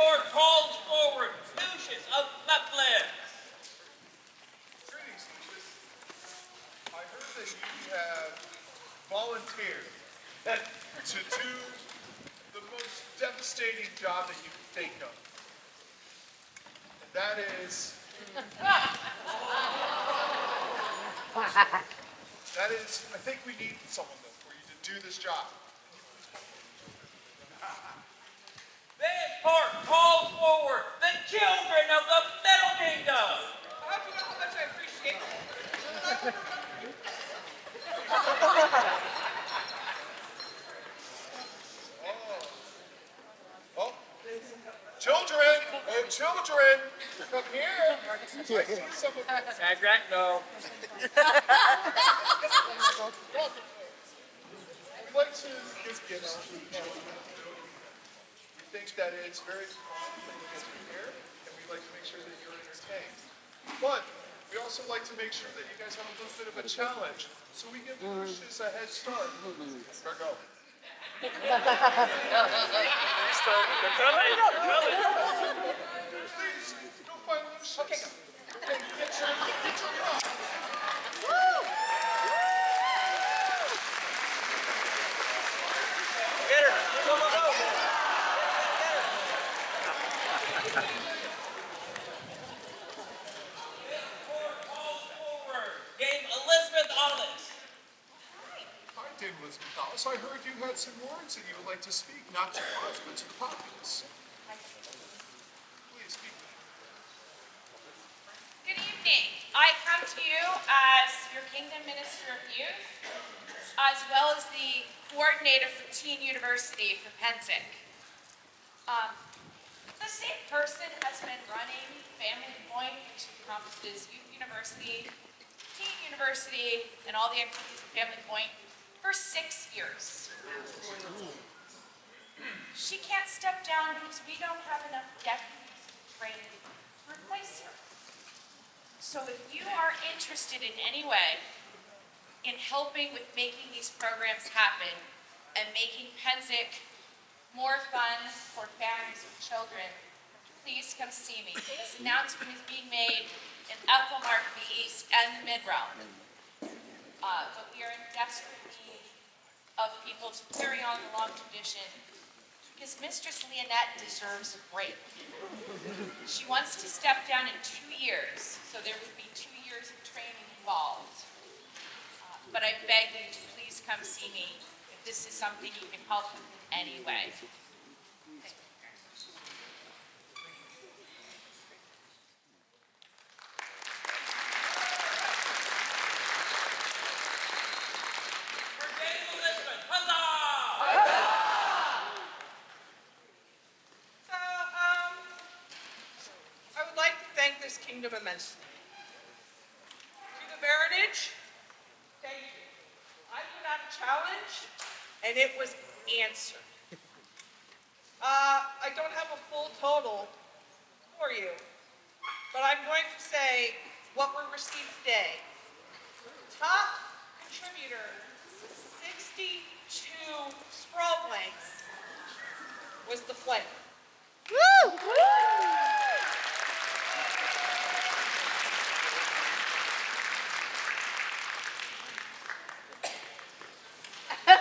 court calls forward Lucius of Mufflin. Greetings, Lucius. I heard that you have volunteered to do the most devastating job that you can think of. And that is... I think we need someone, though, for you to do this job. This court calls forward the children of the Middle Kingdom. How do you know how much I appreciate it? Oh, children, come here. I see some of you. Shadrach, no. We'd like to give gifts to each of you. We think that it's very important that you get here, and we'd like to make sure that you're entertained. But we also like to make sure that you guys have a little bit of a challenge, so we give Lucius a head start. There go. Please, go find Lucius. Okay, go. Okay, get your Get her. Go, go, go. This court calls forward Dame Elizabeth Ottis. Hi, Dame Elizabeth Alice. I heard you had some words that you would like to speak, not to us, but to the populace. Please speak. Good evening. I come to you as your Kingdom Minister of Youth, as well as the coordinator for Teen University for Pennsic. The same person has been running Family Point, which encompasses Youth University, Teen University, and all the activities of Family Point for 6 years. She can't step down because we don't have enough deputies trained to replace her. So if you are interested in any way in helping with making these programs happen and making Pennsic more fun for families with children, please come see me. This announcement is being made in Ethelmark, the East, and the Mid-Realm. But we are in desperate need of people to carry on the long tradition because Mistress Leonette deserves a break. She wants to step down in 2 years, so there would be 2 years of training involved. But I beg you to please come see me if this is something you can help with in any way. For Dame Elizabeth, huzzah! So, I would like to thank this kingdom immensely. To the baronage, thank you. I put out a challenge, and it was answered. I don't have a full total for you, but I'm going to say what we received today. Top contributor, 62 scroll blanks, was the flame. Woo!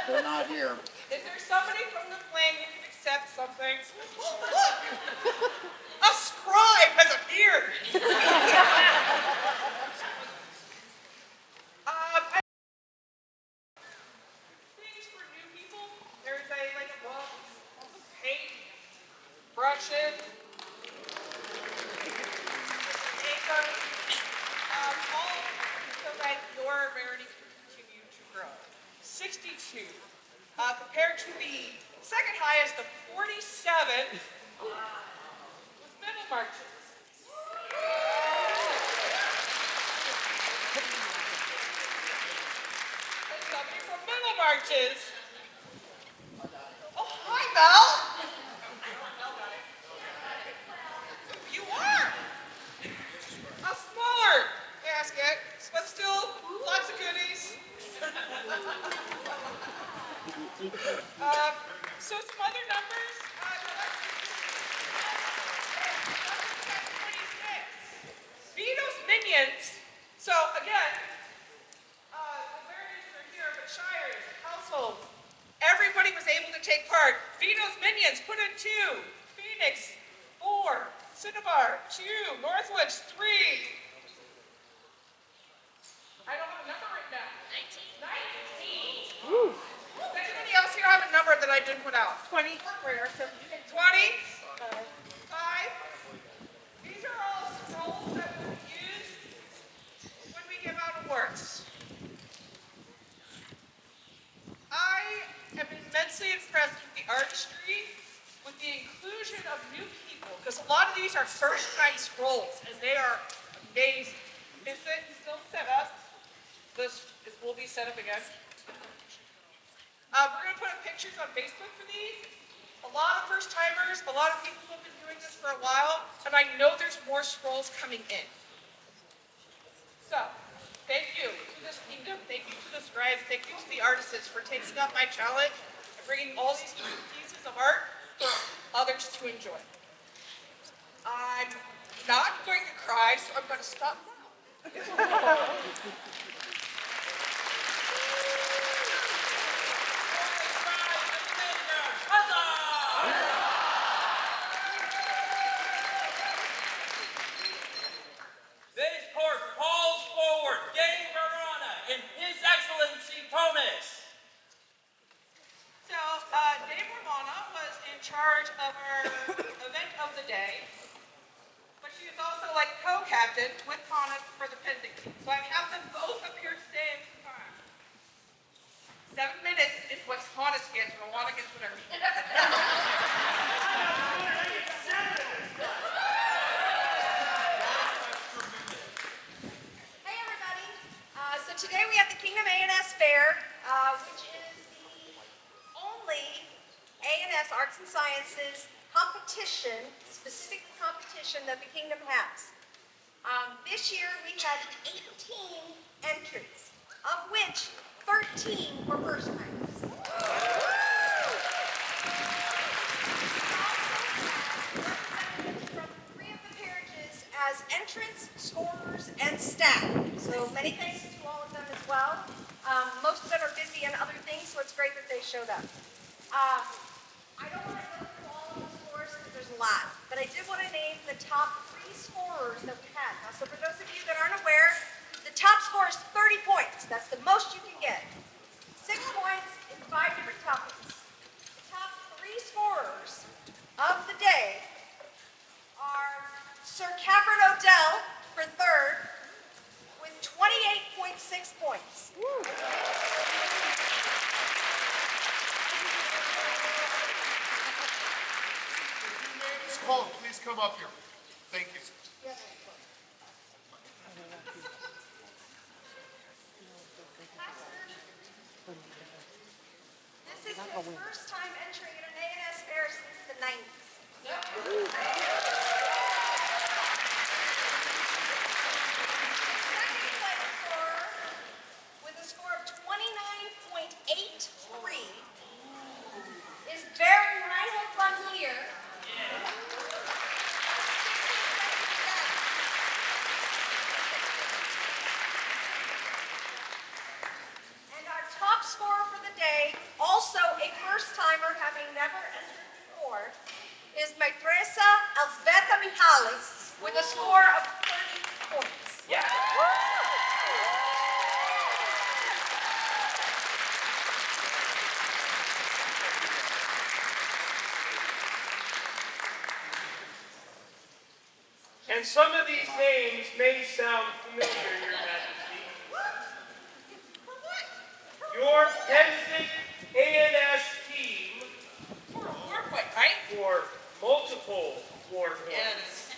They're not here. Is there somebody from the flame who can accept something? Oh, look! A scribe has appeared! Things for new people. There's a book, paint, brushes, makeup, all so that your rarity can continue to grow. 62. Compared to the second highest of 47 with middle marches. And somebody from middle marches. Oh, hi, Mel. You are. A smaller basket, but still lots of goodies. So some other numbers. So again, the Baronage are here, but Shires, household, everybody was able to take part. Vito's minions put in 2, Phoenix 4, Cinnabar 2, Northwoods 3. I don't have a number right now. 19. Woo. Does anybody else here have a number that I didn't put out? 20. 20. 5. These are all scrolls that will be used when we give out awards. I am immensely impressed with the artistry, with the inclusion of new people, because a lot of these are first-time scrolls, and they are amazing. Is it still set up? This will be set up again. We're going to put up pictures on Facebook for these. A lot of first-timers, a lot of people who have been doing this for a while, and I know there's more scrolls coming in. So, thank you to this kingdom, thank you to the scribes, thank you to the artisans for taking up my challenge and bringing all these new pieces of art for others to enjoy. I'm not going to cry, so I'm going to stop now. This court calls forward Dame Barone and His Excellency Tonus. So, Dame Ramona was in charge of our event of the day, but she is also like co-captain with Hana for the Pennsic team. So I have them both up here today at the time. 7 minutes is what Hana gets, Ramona gets whatever. Hey everybody! So today we have the Kingdom A&S Fair, which is the only A&S Arts and Sciences competition, specific competition that the Kingdom has. This year we had 18 entries, of which 13 were first timers. We also had representatives from 3 of the peerages as entrants, scorers, and staff. So many thanks to all of them as well. Most of them are busy in other things, so it's great that they showed up. I don't want to go through all of the scores because there's a lot, but I did want to name the top 3 scorers that we had. Now, so for those of you that aren't aware, the top score is 30 points. That's the most you can get. 6 points in 5 different topics. The top 3 scorers of the day are Sir Catherine Odell for 3rd with 28.6 points. Miss Cole, please come up here. Thank you. This is his first time entering an A&S Fair since the 90s. Second place scorer with a score of 29.83 is Baron Reinhold von Leer. And our top scorer for the day, also a first-timer having never entered before, is Maîtresse Elzbieta Mihalis with a score of 30 points. Yeah. And some of these names may sound familiar, Your Majesty. Your Pennsic A&S team For a war point, right? for multiple war points. Yes.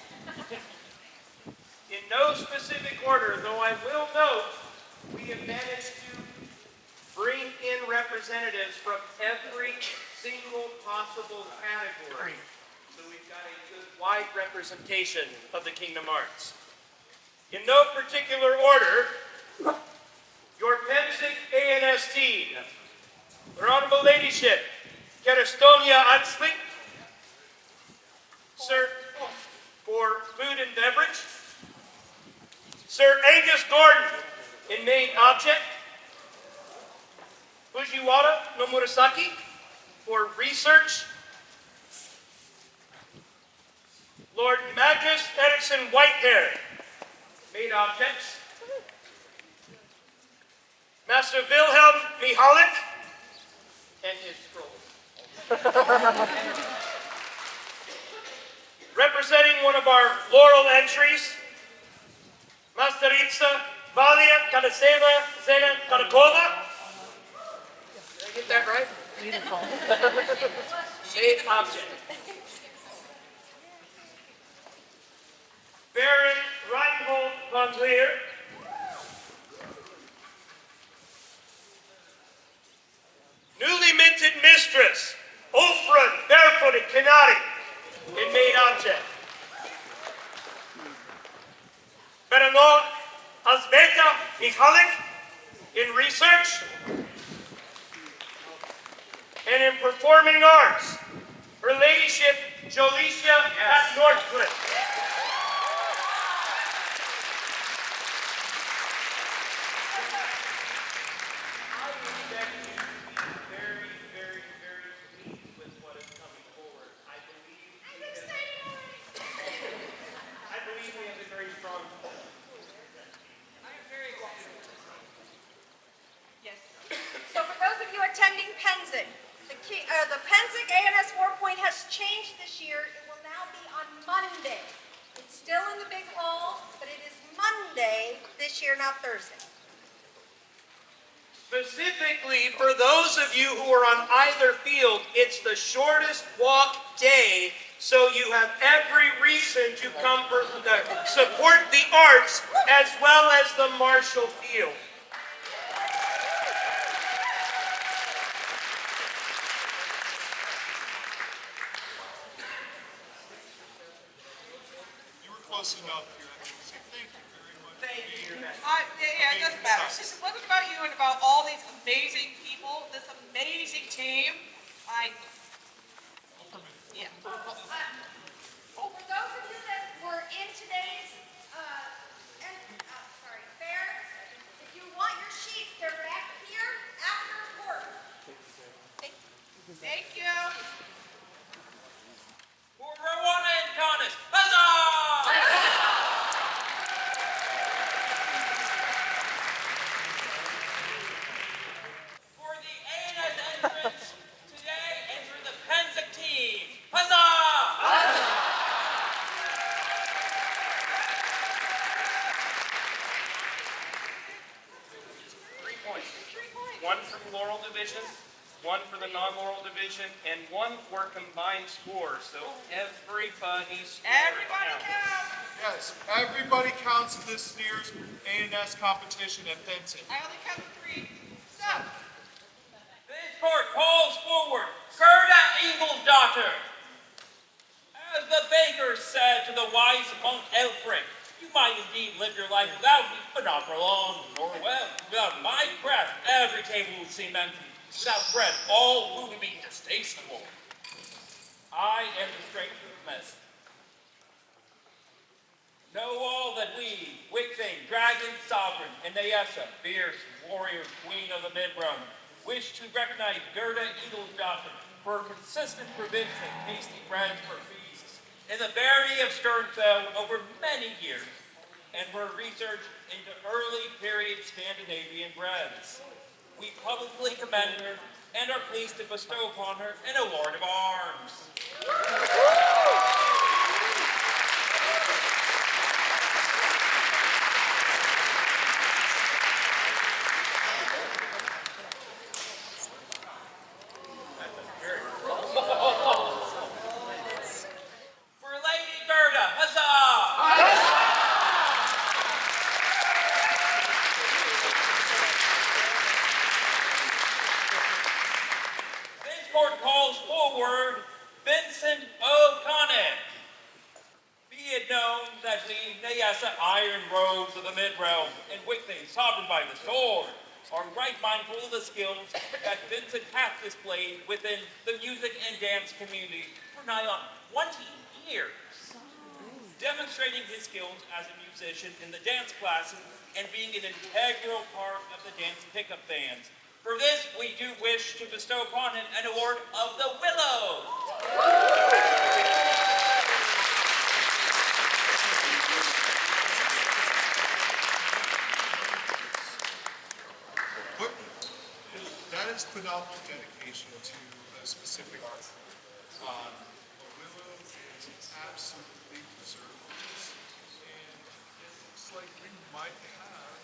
In no specific order, though I will note, we have managed to bring in representatives from every single possible category. So we've got a good wide representation of the Kingdom Arts. In no particular order, your Pennsic A&S team, Her Honorable Ladyship, Gerda Aislin, Sir, for food and beverage, Sir Angus Gordon in main object, Fujiwara no Murasaki for research, Lord Magnus Ericsson Whitehair, main objects, Master Wilhelm Mihalik and his scrolls. Representing one of our Laurel entries, Masteritsa Valia Kadaseva Zena Kadakova. Did I get that right? Main object. Baron Reinhold von Leer. Newly minted mistress, Ulfrun Barefooted Kanati, in main object. Baronor Asbeta Mihalik, in research. And in performing arts, Her Ladyship Jolicia at Northcliffe. So for those of you attending Pennsic, the Pennsic A&S 4 has changed this year. It will now be on Monday. It's still in the big hall, but it is Monday this year, not Thursday. Specifically, for those of you who are on either field, it's the shortest walk day, so you have every reason to come support the arts as well as the Marshall Field. You were close enough here. Thank you very much. Thank you. Yeah, it doesn't matter. It wasn't about you and about all these amazing people, this amazing team. Yeah. For those of you that were in today's fair, if you want your sheets, they're back here after work. Thank you. For Rowena and Connors, huzzah! For the A&S entrance, today enter the Pennsic team, huzzah! 3 points. One for the Laurel Division, one for the non-Laurel Division, and one for combined scores. So everybody's score Everybody counts. counts. Yes, everybody counts in this year's A&S competition at Vincent. I only counted 3. So, This court calls forward Gerda Ingelsdottir. As the baker said to the wise monk Leofric, you might indeed live your life without me, but not for long, nor well. Without my breath, every table would seem empty. Without bread, all food would be distasteful. I am the strength of the medicine. Know all that we, Wigthegn, Dragon Sovereign, and Neassa, fierce warrior queen of the mid-realm, wish to recognize Gerda Ingelsdottir for her consistent provision of tasty breads for feasts in the barony of Sternfeld over many years, and for her research into early period Scandinavian breads. We publicly commend her and are pleased to bestow upon her an award of arms. For Lady Gerda, huzzah! This court calls forward Vincent O'Connor. Be it known that the Neassa iron robes of the mid-realm and Wigthegn, sovereign by the sword, are right mindful of the skills that Vincent hath displayed within the music and dance community for nigh on 20 years. Demonstrating his skills as a musician in the dance classes and being an integral part of the dance pickup bands. For this, we do wish to bestow upon him an award of the Willow. That is phenomenal dedication to a specific art. Willow is absolutely deserving of this, and it looks like we might have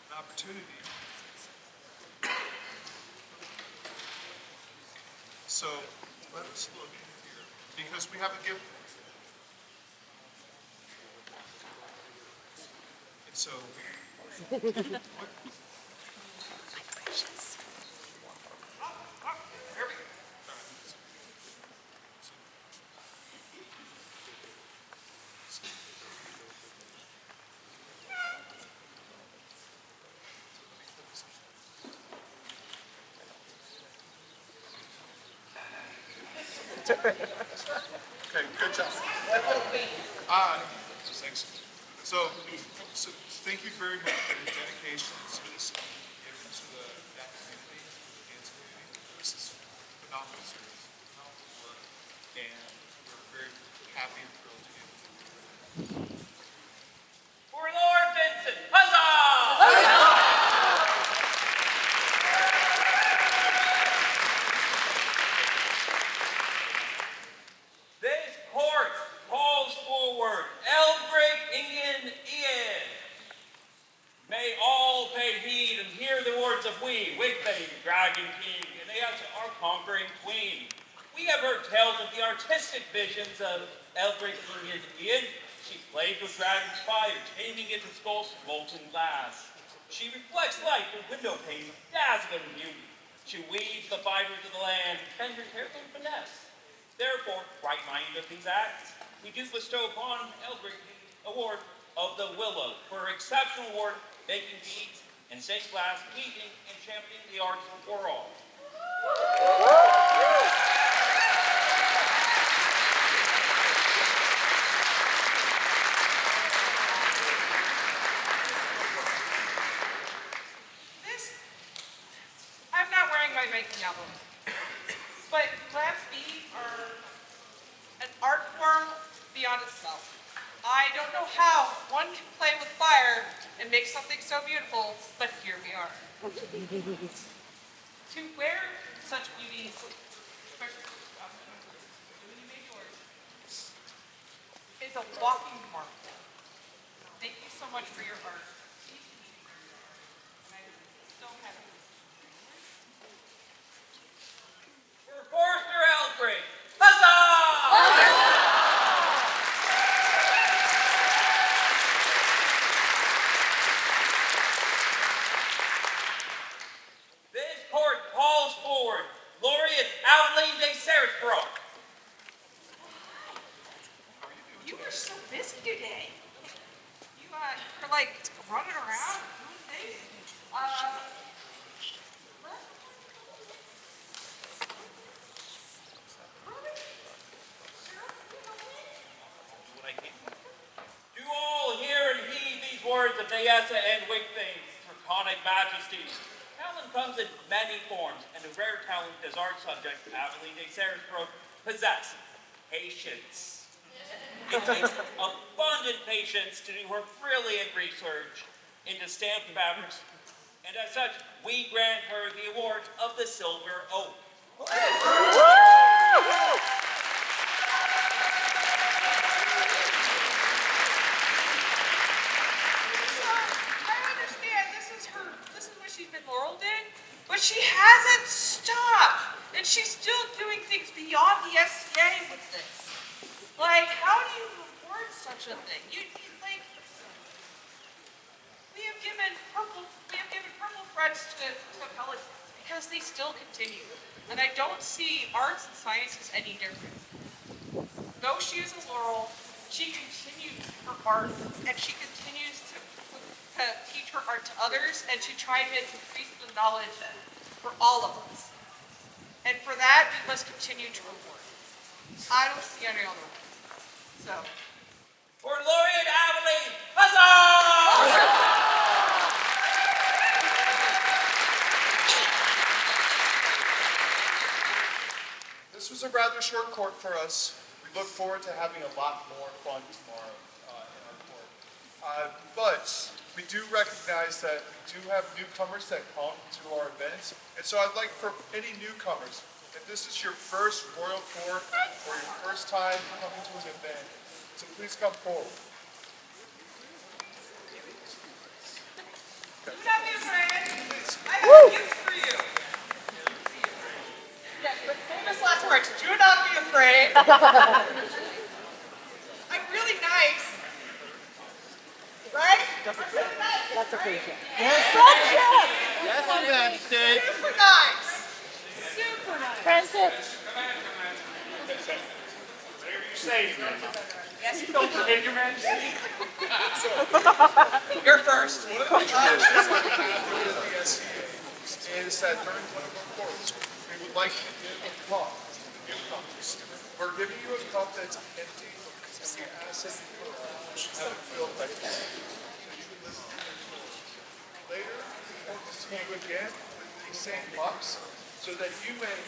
an opportunity. So let's look here, because we have a gift. And so, what? Okay, good job. Thanks. So thank you very much for your dedication to this community, to that community, to the dance community. This is phenomenal series, phenomenal work, and we're very happy and thrilled to be able to do it. For Lord Vincent, huzzah! This court calls forward Ellbrig, Eoain. May all pay heed and hear the words of we, Wigthegn, Dragon King, and Neassa, our conquering queen. We have heard tales of the artistic visions of Ellbrig, Eoain. She played with dragon's fire, taming into skulls of molten glass. She reflects light through window panes of dazzling beauty. She weaves the fibers of the land, tender careful and finesse. Therefore, right minded of these acts, we do bestow upon Ellbrig the award of the Willow for her exceptional work making beads and stained glass, weaving and championing the arts for all. I'm not wearing my making album, but glass beads are an art form beyond itself. I don't know how one can play with fire and make something so beautiful, but here we are. To wear such beauty, especially when you made yours, is a walking marvel. Thank you so much for your art. And I'm so happy. For Forster Ellbrig, huzzah! This court calls forward Laureate Aveline de Ceresbroch. You were so busy today. You were like running around doing things. Do all hear and heed these words of Neassa and Wigthagn's draconic majesties. Talent comes in many forms, and a rare talent as our subject, Aveline de Ceresbroch, possesses patience. It takes abundant patience to do her brilliant research into stamped fabrics, and as such, we grant her the award of the Silver Oak. I understand this is what she's been laureled in, but she hasn't stopped. And she's still doing things beyond the SCA with this. Like, how do you afford such a thing? We have given purple threads to colleges because they still continue. And I don't see arts and sciences any different. Though she is a laurel, she continues her art, and she continues to teach her art to others, and to try to increase the knowledge for all of us. And for that, we must continue to reward. I don't see any other way. So. For Laureate Aveline, huzzah! a rather short court for us. We look forward to having a lot more fun tomorrow in our court. But we do recognize that we do have newcomers that come to our events. And so I'd like for any newcomers, if this is your first royal court or your first time coming to an event, so please come forward. Do not be afraid. I have gifts for you. Yeah, but famous last words. Do not be afraid. I'm really nice. Right? I'm really nice. That's okay, Jen. Yes, Your Majesty. Super nice. Pennsic. Whatever you say, yes, you don't forget your majesty. You're first. One of the traditions that we have with the SCA is that during one of our courts, we would like to give a cup to newcomers. We're giving you a cup that's empty, and we ask that you have it filled by you. Later, we hope to see you again with these same cups so that you may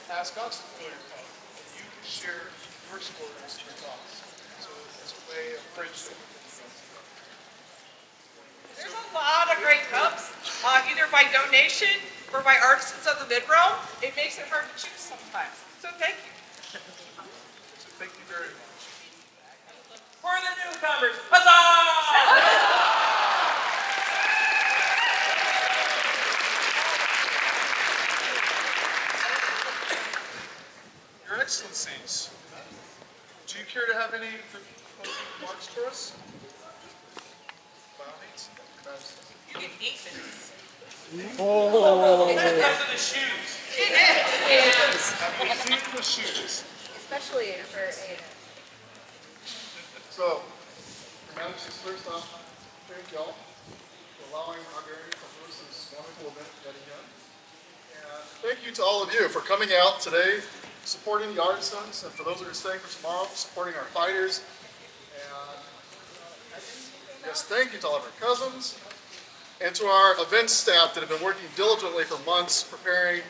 ask us to fill your cup and you can share your stories with us. So it's a way of friendship. There's a lot of great cups, either by donation or by artisans of the mid-row. It makes it hard to choose sometimes. So thank you. So thank you very much. For the newcomers, huzzah! Your Excellencies, do you care to have any closing remarks for us? By all means, Your Majesty. You get 8 minutes. Because of the shoes. Have we seen the shoes? Especially for A&S. So, Your Majesty's first off, thank y'all for allowing our area to host this wonderful event yet again. And thank you to all of you for coming out today, supporting the artisans, and for those that are staying for tomorrow, supporting our fighters. And yes, thank you to all of our cousins, and to our event staff that have been working diligently for months, preparing,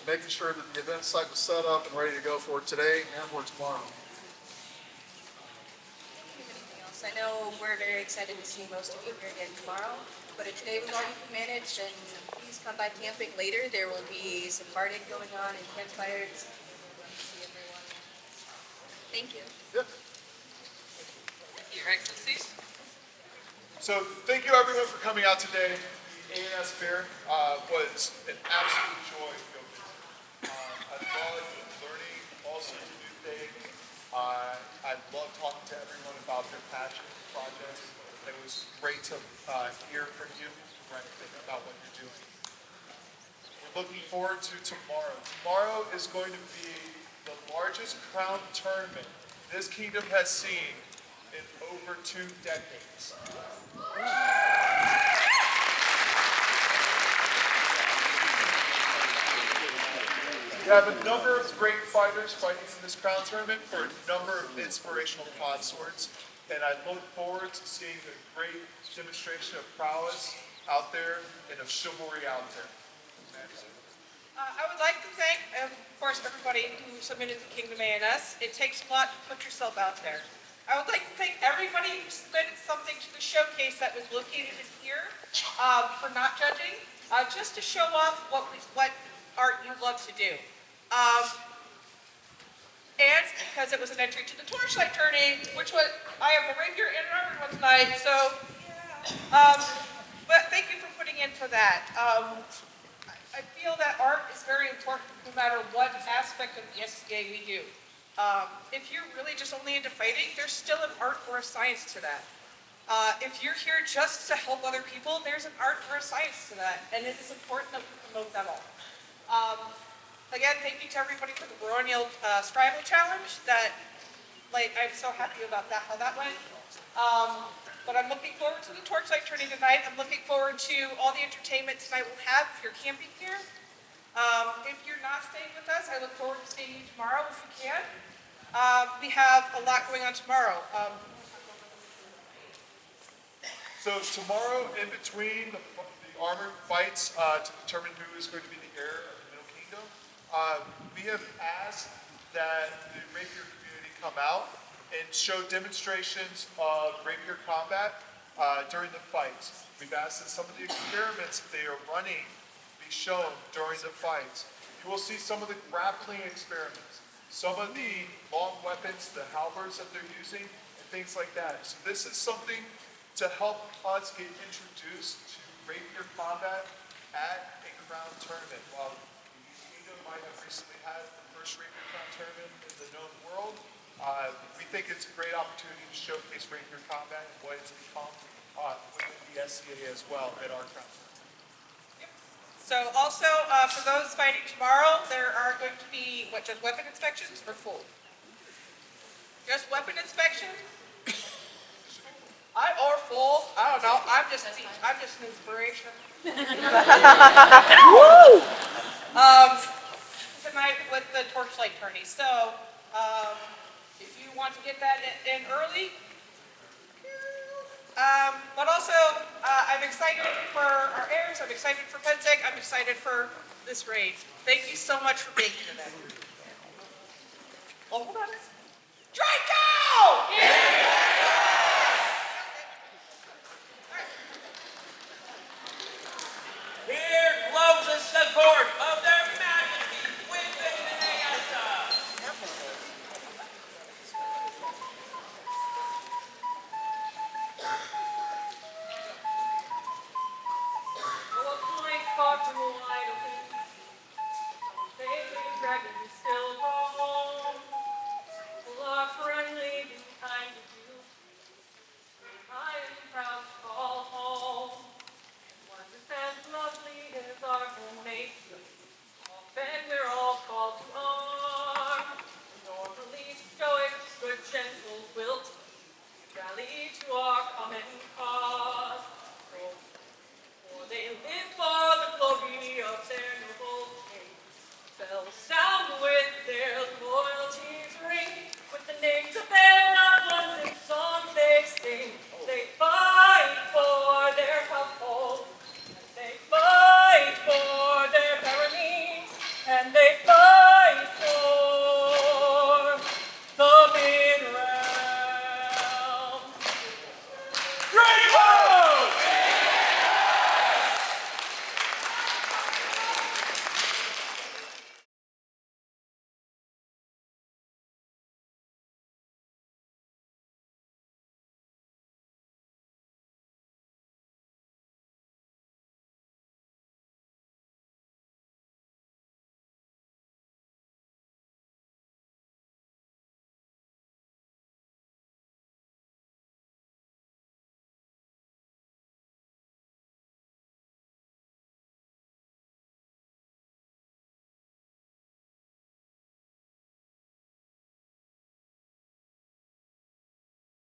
making sure that the event site was set up and ready to go for today and for tomorrow. Anything else? I know we're very excited to see most of you here again tomorrow, but if today was all you could manage, then please come by camping later. There will be some partying going on and campfires. See everyone. Thank you. Yep. Your Excellencies. So thank you everyone for coming out today. The A&S Fair was an absolute joy to go visit. I loved learning all sorts of new things. I loved talking to everyone about their passion projects. It was great to hear from you and think about what you're doing. We're looking forward to tomorrow. Tomorrow is going to be the largest crown tournament this kingdom has seen in over 2 decades. We have a number of great fighters fighting in this crown tournament for a number of inspirational consorts, and I look forward to seeing a great demonstration of prowess out there and of chivalry out there. I would like to thank, of course, everybody who submitted to Kingdom A&S. It takes a lot to put yourself out there. I would like to thank everybody who submitted something to the showcase that was located in here for not judging, just to show off what art you love to do. And because it was an entry to the Torchlight Tourney, which was, I have a rapier and an armored one tonight, so, but thank you for putting in for that. I feel that art is very important no matter what aspect of the SCA we do. If you're really just only into fighting, there's still an art or a science to that. If you're here just to help other people, there's an art or a science to that, and it is important that we promote them all. Again, thank you to everybody for the Baronial Scribes Challenge. I'm so happy about that, how that went. But I'm looking forward to the Torchlight Tourney tonight. I'm looking forward to all the entertainment tonight we'll have if you're camping here. If you're not staying with us, I look forward to seeing you tomorrow if you can. We have a lot going on tomorrow. So tomorrow, in between the armored fights to determine who is going to be the heir of the Middle Kingdom, we have asked that the rapier community come out and show demonstrations of rapier combat during the fights. We've asked that some of the experiments they are running be shown during the fights. You will see some of the grappling experiments, some of the long weapons, the halberds that they're using, and things like that. So this is something to help us get introduced to rapier combat at a crown tournament. While England might have recently had the first rapier crown tournament in the known world, we think it's a great opportunity to showcase rapier combat and what it's become within the SCA as well at our crown tournament. So also, for those fighting tomorrow, there are going to be, just weapon inspections or full? Just weapon inspections? Or full, I don't know, I'm just an inspiration. Tonight with the torchlight tourney. So, if you want to get that in early, but also, I'm excited for our heirs, I'm excited for Pennsic, I'm excited for this raid. Thank you so much for being here today. Oh, hold on. Draco! Here closes the court of their majesties, Wigthegn and Neassa. A point far from the light of it. Fading dragon still home. A friendly